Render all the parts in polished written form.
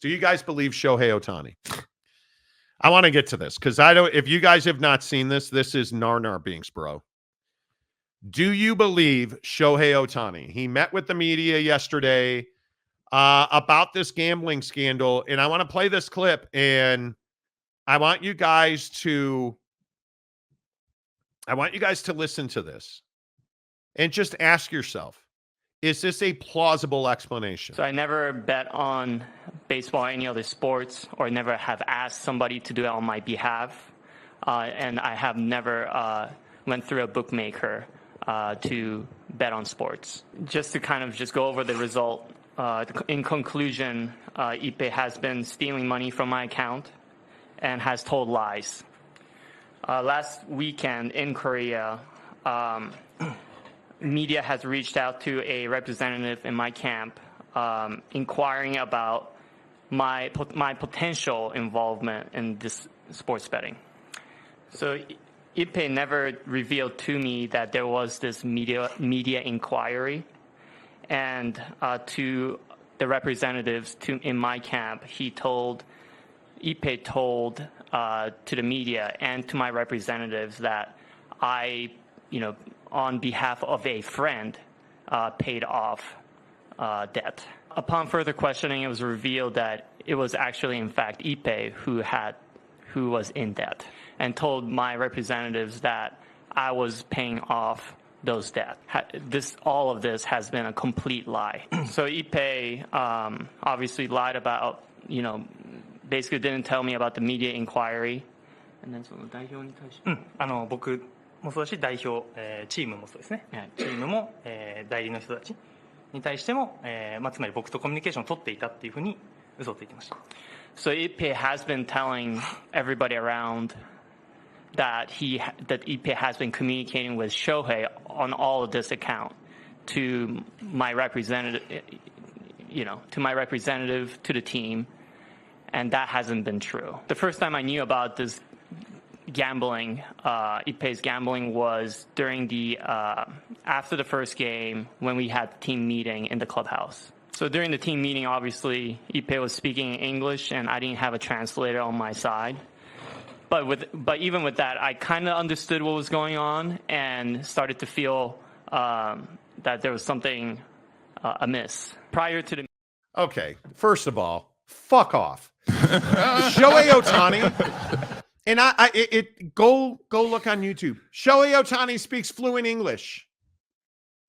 Do you guys believe Shohei Ohtani? I want to get to this because I don't. If you guys have not seen this, this is Nar Binks, bro. Do you believe Shohei Ohtani? He met with the media yesterday about this gambling scandal, and I want to play this clip, and I want you guys to listen to this and just ask yourself, is this a plausible explanation? So I never bet on baseball or any other sports, or never have asked somebody to do it on my behalf. And I have never went through a bookmaker to bet on sports. Just to kind of just go over the result, in conclusion, Ippei has been stealing money from my account and has told lies. Last weekend in Korea, media has reached out to a representative in my camp, inquiring about my potential involvement in this sports betting. So Ippei never revealed to me that there was this media inquiry, and to the representatives in my camp, Ippei told to the media and to my representatives that I, on behalf of a friend, paid off debt. Upon further questioning, it was revealed that it was actually, in fact, Ippei who was in debt, and told my representatives that I was paying off those debts. All of this has been a complete lie. So Ippei obviously lied about, basically didn't tell me about the media inquiry. And then その代表に対して、僕もそうだし、代表、チームもそうですね。チームも、代理の人たちに対しても、つまり僕とコミュニケーションを取っていたっていうふうに嘘をついてました。So Ippei has been telling everybody around that Ippei has been communicating with Shohei on all of this account to my representative, to the team, and that hasn't been true. The first time I knew about this gambling, Ippei's gambling, was during the after the first game when we had the team meeting in the clubhouse. So during the team meeting, obviously Ippei was speaking in English, and I didn't have a translator on my side. But even with that, I kind of understood what was going on and started to feel that there was something amiss prior to the. Okay, first of all, fuck off. Shohei Ohtani, and go look on YouTube. Shohei Ohtani speaks fluent English.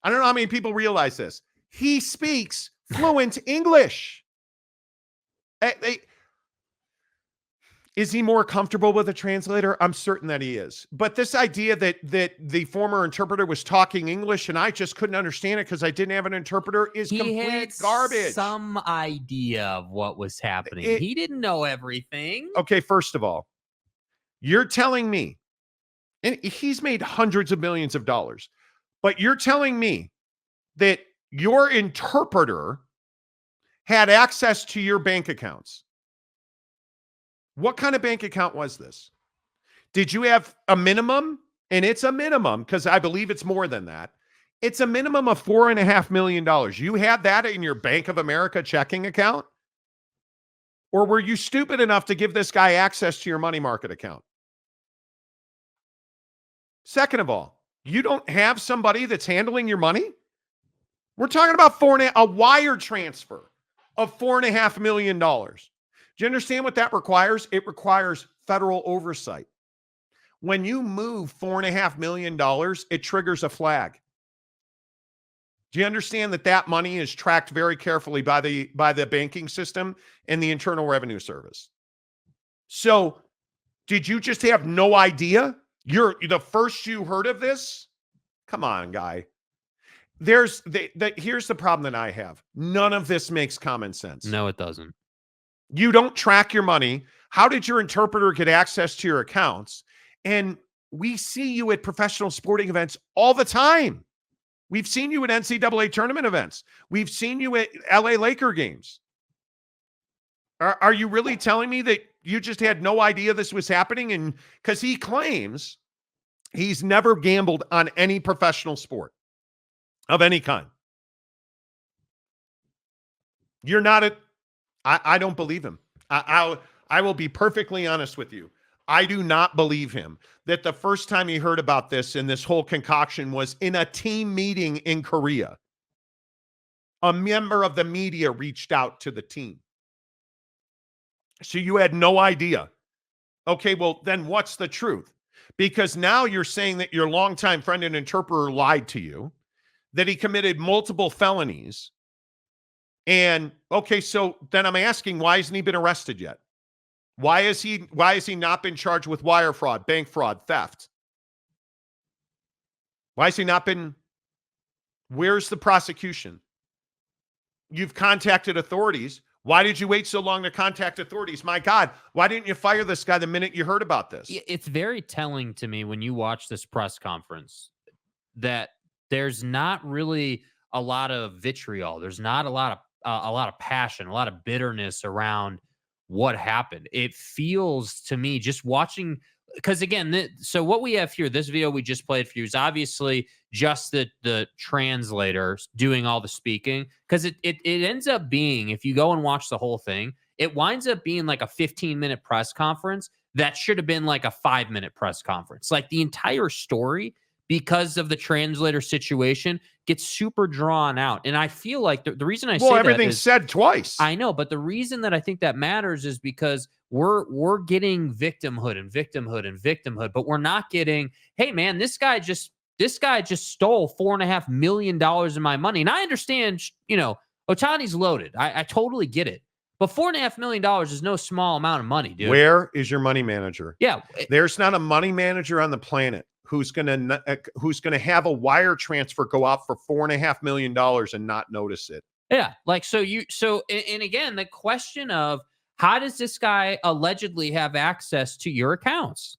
I don't know how many people realize this. He speaks fluent English. Is he more comfortable with a translator? I'm certain that he is. But this idea that the former interpreter was talking English and I just couldn't understand it because I didn't have an interpreter is complete garbage. Some idea of what was happening. He didn't know everything. Okay, first of all, you're telling me, and he's made hundreds of millions of dollars, but you're telling me that your interpreter had access to your bank accounts. What kind of bank account was this? Did you have a minimum? And it's a minimum because I believe it's more than that. It's a minimum of $4.5 million. You had that in your Bank of America checking account? Or were you stupid enough to give this guy access to your money market account? Second of all, you don't have somebody that's handling your money? We're talking about a wire transfer of $4.5 million. Do you understand what that requires? It requires federal oversight. When you move $4.5 million, it triggers a flag. Do you understand that money is tracked very carefully by the banking system and the Internal Revenue Service? So, did you just have no idea? You're the first you heard of this? Come on, guy. Here's the problem that I have. None of this makes common sense. No, it doesn't. You don't track your money. How did your interpreter get access to your accounts? And we see you at professional sporting events all the time. We've seen you at NCAA tournament events. We've seen you at LA Laker games. Are you really telling me that you just had no idea this was happening? And because he claims he's never gambled on any professional sport of any kind. You're not I don't believe him. I will be perfectly honest with you. I do not believe him that the first time he heard about this and this whole concoction was in a team meeting in Korea. A member of the media reached out to the team. So you had no idea. Okay, well, then what's the truth? Because now you're saying that your longtime friend and interpreter lied to you, that he committed multiple felonies. And okay, so then I'm asking, why hasn't he been arrested yet? Why has he not been charged with wire fraud, bank fraud, theft? Why has he not been? Where's the prosecution? You've contacted authorities. Why did you wait so long to contact authorities? My God, why didn't you fire this guy the minute you heard about this? It's very telling to me when you watch this press conference that there's not really a lot of vitriol. There's not a lot of passion, a lot of bitterness around what happened. It feels to me just watching, because again, so what we have here, this video we just played for you is obviously just the translator doing all the speaking, because it ends up being, if you go and watch the whole thing, it winds up being like a 15-minute press conference that should have been like a 5-minute press conference. Like the entire story, because of the translator situation, gets super drawn out. And I feel like the reason I say everything's said twice. I know, but the reason that I think that matters is because we're getting victimhood, but we're not getting, hey man, this guy just stole $4.5 million of my money. And I understand, Ohtani's loaded. I totally get it. But $4.5 million is no small amount of money, dude. Where is your money manager? Yeah. There's not a money manager on the planet who's gonna have a wire transfer go out for $4.5 million and not notice it. Yeah, like and again, the question of how does this guy allegedly have access to your accounts?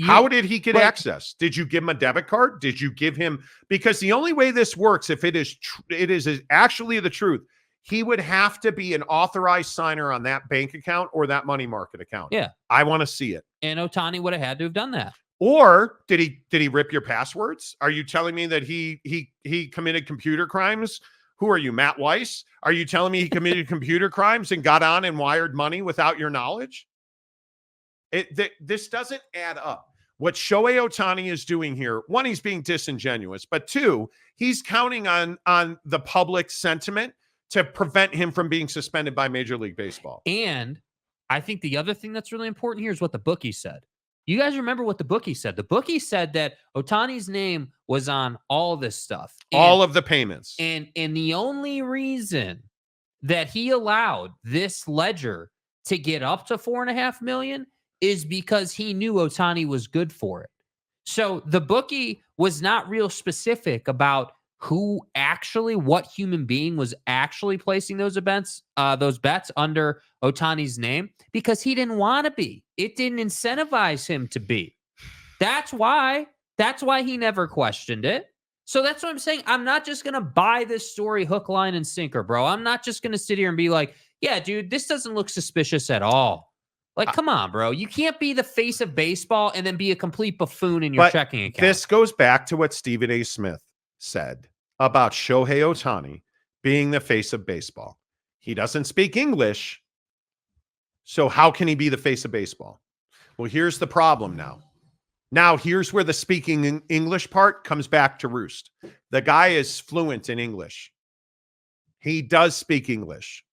How did he get access? Did you give him a debit card? Did you give him? Because the only way this works, if it is actually the truth, he would have to be an authorized signer on that bank account or that money market account. Yeah, I want to see it. And Ohtani would have had to have done that. Or did he rip your passwords? Are you telling me that he committed computer crimes? Who are you, Matt Weiss? Are you telling me he committed computer crimes and got on and wired money without your knowledge? This doesn't add up. What Shohei Ohtani is doing here, one, he's being disingenuous, but two, he's counting on the public sentiment to prevent him from being suspended by Major League Baseball. And I think the other thing that's really important here is what the bookie said. You guys remember what the bookie said? The bookie said that Ohtani's name was on all this stuff. All of the payments. And the only reason that he allowed this ledger to get up to $4.5 million is because he knew Ohtani was good for it. So the bookie was not real specific about what human being was actually placing those bets under Ohtani's name, because he didn't want to be. It didn't incentivize him to be. That's why he never questioned it. So that's what I'm saying. I'm not just going to buy this story hook, line, and sinker, bro. I'm not just going to sit here and be like, yeah, dude, this doesn't look suspicious at all. Like, come on, bro. You can't be the face of baseball and then be a complete buffoon in your checking account. This goes back to what Stephen A. Smith said about Shohei Ohtani being the face of baseball. He doesn't speak English, so how can he be the face of baseball? Well, here's the problem now. Now, here's where the speaking English part comes back to roost. The guy is fluent in English. He does speak English.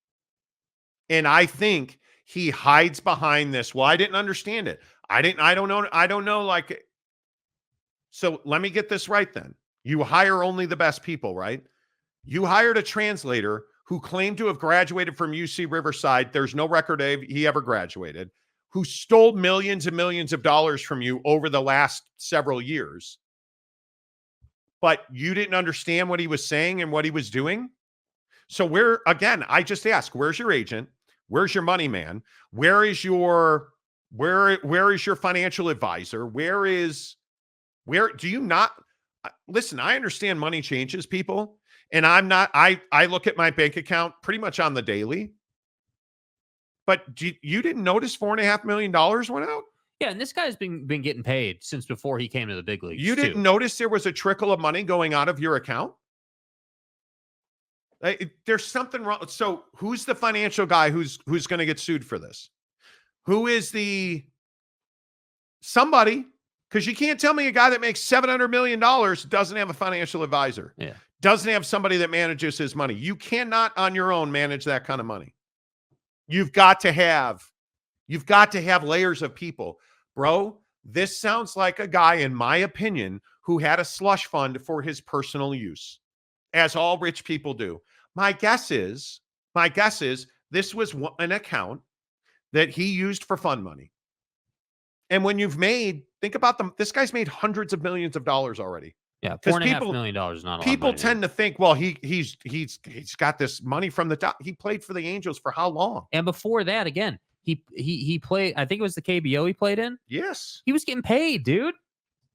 And I think he hides behind this. Well, I didn't understand it. I don't know. Like, so let me get this right then. You hire only the best people, right? You hired a translator who claimed to have graduated from UC Riverside. There's no record he ever graduated, who stole millions and millions of dollars from you over the last several years. But you didn't understand what he was saying and what he was doing. So I just ask, where's your agent? Where's your money man? Where is your financial advisor? Where do you not listen? I understand money changes people, and I look at my bank account pretty much on the daily. But you didn't notice $4.5 million went out? Yeah, and this guy's been getting paid since before he came to the big leagues. You didn't notice there was a trickle of money going out of your account? There's something wrong. So who's the financial guy who's going to get sued for this? Who is somebody? Because you can't tell me a guy that makes $700 million doesn't have a financial advisor. Yeah. Doesn't have somebody that manages his money. You cannot on your own manage that kind of money. You've got to have layers of people. Bro, this sounds like a guy, in my opinion, who had a slush fund for his personal use, as all rich people do. My guess is this was an account that he used for fun money. And when think about them, this guy's made hundreds of millions of dollars already. Yeah, $4.5 million is not a lot. People tend to think, well, he's got this money from the top. He played for the Angels for how long? And before that, again, he played. I think it was the KBO he played in. Yes, he was getting paid, dude.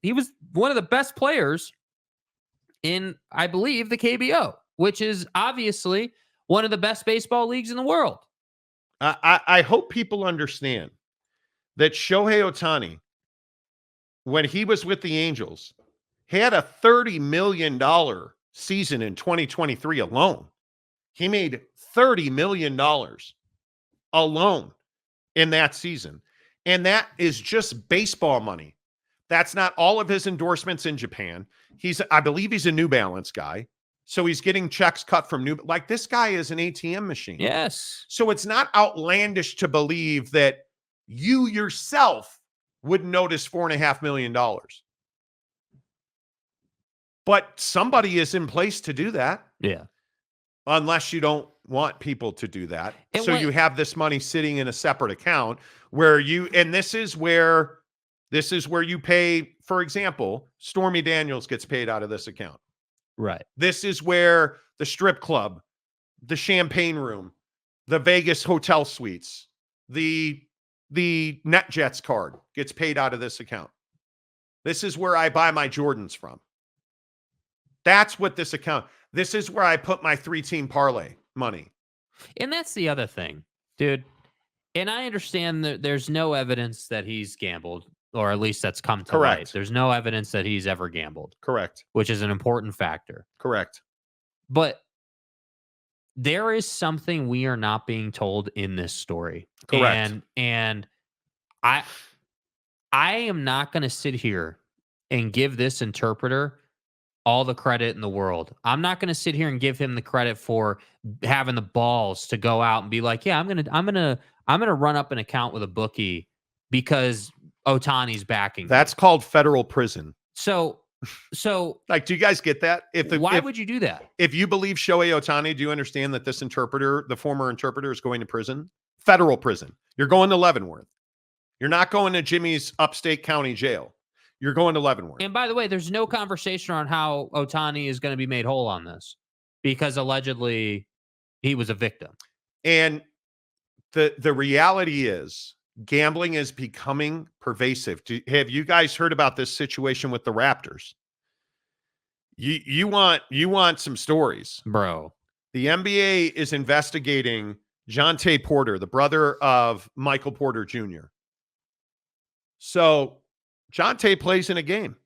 He was one of the best players in, I believe, the KBO, which is obviously one of the best baseball leagues in the world. I hope people understand that Shohei Ohtani, when he was with the Angels, had a $30 million season in 2023 alone. He made $30 million alone in that season. And that is just baseball money. That's not all of his endorsements in Japan. I believe he's a New Balance guy. So he's getting checks cut from this guy is an ATM machine. Yes. So it's not outlandish to believe that you yourself would notice $4.5 million. But somebody is in place to do that. Yeah. Unless you don't want people to do that. And so you have this money sitting in a separate account where this is where you pay, for example, Stormy Daniels gets paid out of this account. Right. This is where the strip club, the champagne room, the Vegas hotel suites, the NetJets card gets paid out of this account. This is where I buy my Jordans from. That's what this is where I put my 3-team parlay money. And that's the other thing, dude. And I understand that there's no evidence that he's gambled, or at least that's come to light. There's no evidence that he's ever gambled. Correct. Which is an important factor. Correct. But there is something we are not being told in this story. Correct. And I am not going to sit here and give this interpreter all the credit in the world. I'm not going to sit here and give him the credit for having the balls to go out and be like, yeah, I'm going to run up an account with a bookie because Ohtani's backing. That's called federal prison. So like, do you guys get that? Why would you do that? If you believe Shohei Ohtani, do you understand that this interpreter, the former interpreter, is going to prison? Federal prison. You're going to Leavenworth. You're not going to Jimmy's upstate county jail. You're going to Leavenworth. And by the way, there's no conversation on how Ohtani is going to be made whole on this because allegedly he was a victim. And the reality is gambling is becoming pervasive. Have you guys heard about this situation with the Raptors? You want some stories, bro. The NBA is investigating Jontay Porter, the brother of Michael Porter Jr. So Jontay plays in a game,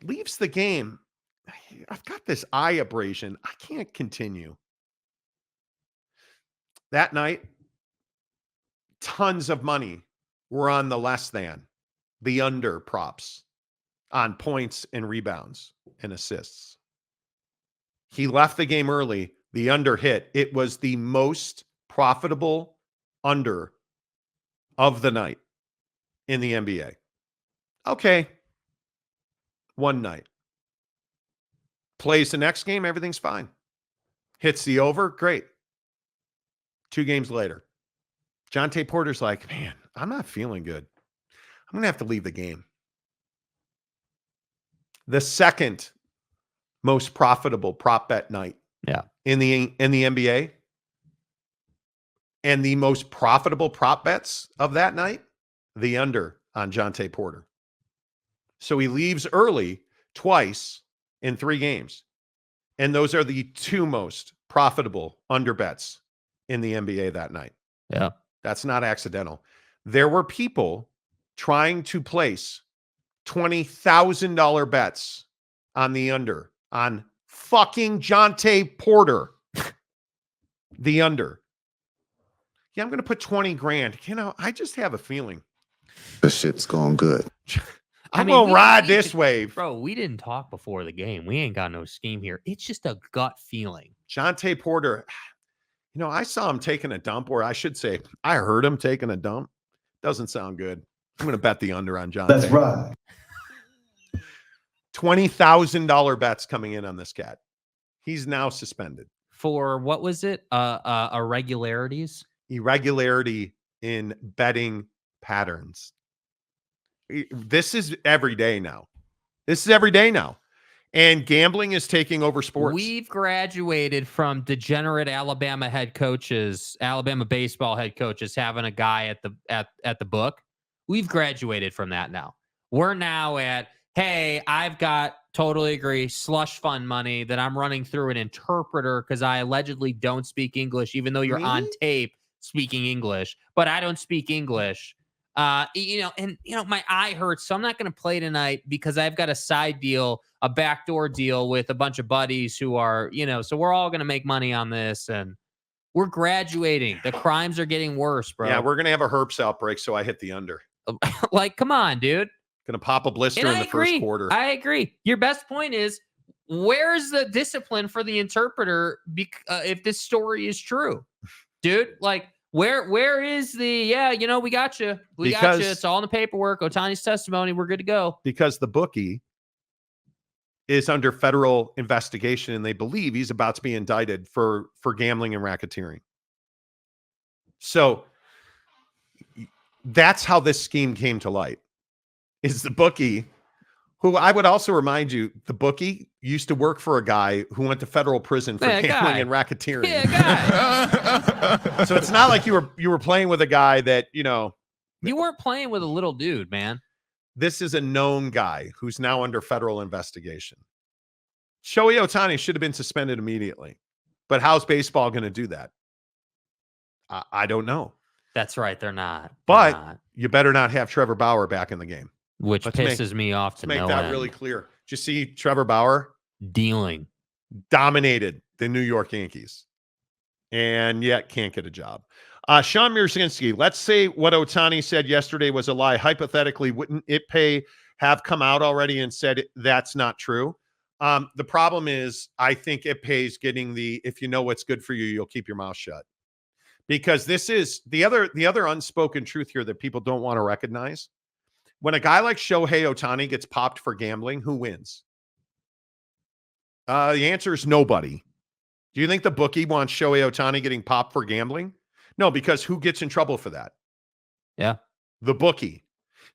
leaves the game. I've got this eye abrasion. I can't continue. That night, tons of money were on the less than, the under props on points and rebounds and assists. He left the game early. The under hit. It was the most profitable under of the night in the NBA. Okay. One night. Plays the next game, everything's fine. Hits the over, great. 2 games later, Jontay Porter's like, man, I'm not feeling good. I'm going to have to leave the game. The second most profitable prop bet night in the NBA, and the most profitable prop bets of that night, the under on Jontay Porter. So he leaves early twice in 3 games. And those are the 2 most profitable under bets in the NBA that night. Yeah. That's not accidental. There were people trying to place $20,000 bets on the under on fucking Jontay Porter. The under. Yeah, I'm going to put 20 grand. You know, I just have a feeling. The shit's going good. I'm going to ride this we- wave. Bro, we didn't talk before the game. We ain't got no scheme here. It's just a gut feeling. Jontay Porter, you know, I saw him taking a dump, or I should say, I heard him taking a dump. Doesn't sound good. I'm going to bet the under on Jontay. That's right. $20,000 bets coming in on this cat. He's now suspended. For what was it? Irregularities? Irregularity in betting patterns. This is every day now. This is every day now. And gambling is taking over sports. We've graduated from degenerate Alabama head coaches, Alabama baseball head coaches having a guy at the book. We've graduated from that now. We're now at, hey, I've got, totally agree, slush fund money that I'm running through an interpreter because I allegedly don't speak English, even though you're on tape speaking English, but I don't speak English. My eye hurts, so I'm not going to play tonight because I've got a side deal, a backdoor deal with a bunch of buddies who are, so we're all going to make money on this, and we're graduating. The crimes are getting worse, bro. Yeah, we're going to have a herpes outbreak, so I hit the under. Like, come on, dude. Going to pop a blister in the first quarter. I agree. Your best point is, where's the discipline for the interpreter if this story is true? Dude, like, where is the, we got you. We got you. It's all in the paperwork. Ohtani's testimony. We're good to go. Because the bookie is under federal investigation, and they believe he's about to be indicted for gambling and racketeering. So that's how this scheme came to light. Is the bookie, who I would also remind you, the bookie used to work for a guy who went to federal prison for gambling and racketeering. Yeah, guy. So it's not like you were playing with a guy that, you weren't playing with a little dude, man. This is a known guy who's now under federal investigation. Shohei Ohtani should have been suspended immediately. But how's baseball going to do that? I don't know. That's right. They're not. But you better not have Trevor Bauer back in the game. Which pisses me off to no end. Make that really clear. Did you see Trevor Bauer? Dealing. Dominated the New York Yankees. And yet can't get a job. Sean Mierzinski, let's say what Ohtani said yesterday was a lie. Hypothetically, wouldn't IPPay have come out already and said that's not true? The problem is, I think IPPay is getting if you know what's good for you, you'll keep your mouth shut. Because this is the other unspoken truth here that people don't want to recognize. When a guy like Shohei Ohtani gets popped for gambling, who wins? The answer is nobody. Do you think the bookie wants Shohei Ohtani getting popped for gambling? No, because who gets in trouble for that? Yeah. The bookie.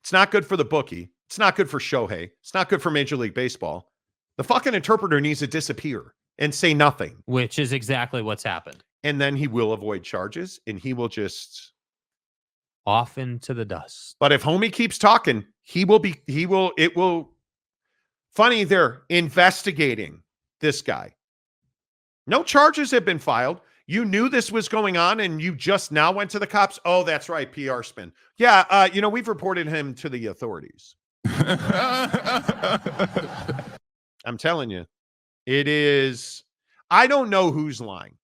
It's not good for the bookie. It's not good for Shohei. It's not good for Major League Baseball. The fucking interpreter needs to disappear and say nothing. Which is exactly what's happened. And then he will avoid charges and he will just off into the dust. But if homie keeps talking, it will funny, they're investigating this guy. No charges have been filed. You knew this was going on and you just now went to the cops. Oh, that's right. PR spin. Yeah. We've reported him to the authorities. I'm telling you, it is. I don't know who's lying.